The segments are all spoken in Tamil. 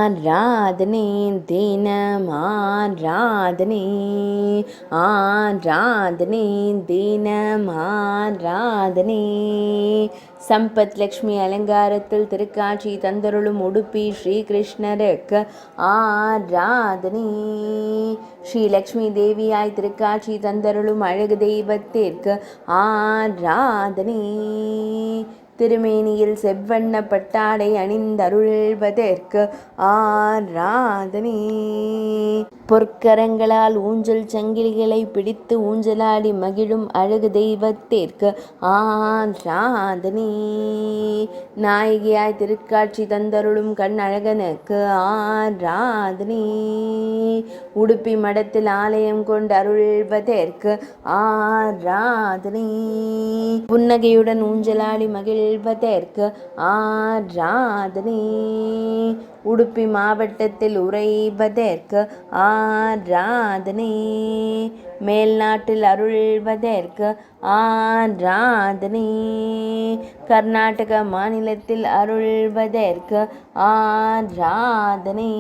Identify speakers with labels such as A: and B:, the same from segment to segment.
A: ஆராதனை தினம் ஆராதனை, ஆராதனை தினம் ஆராதனை. சம்பத் லக்ஷ்மி அலங்காரத்தில் திருக்காட்சி தந்தருளும் உடுப்பி ஸ்ரீகிருஷ்ணருக்கு ஆராதனை. ஸ்ரீ லக்ஷ்மி தேவியாய் திருக்காட்சி தந்தருளும் அழகு தெய்வத்திற்கு ஆராதனை. திருமேனியில் செவ்வண்ண பட்டாடை அணிந்தருள்வதற்கு ஆராதனை. பொற்கரங்களால் ஊஞ்சல் சங்கிலிகளை பிடித்து ஊஞ்சலாடி மகிழும் அழகு தெய்வத்திற்கு ஆராதனை. நாயகியாய் திருக்காட்சி தந்தருளும் கண் அழகனுக்கு ஆராதனை. உடுப்பி மடத்தில் ஆலயம் கொண்டு அருள்வதற்கு ஆராதனை. புன்னகையுடன் ஊஞ்சலாடி மகிழ்வதற்கு ஆராதனை. உடுப்பி மாவட்டத்தில் உறைவதற்கு ஆராதனை. மேல்நாட்டில் அருள்வதற்கு ஆராதனை. கர்நாடக மாநிலத்தில் அருள்வதற்கு ஆராதனை.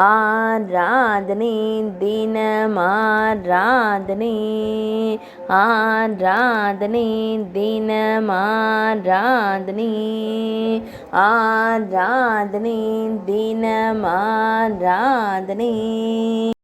A: ஆராதனை தினம் ஆராதனை, ஆராதனை தினம் ஆராதனை, ஆராதனை தினம் ஆராதனை.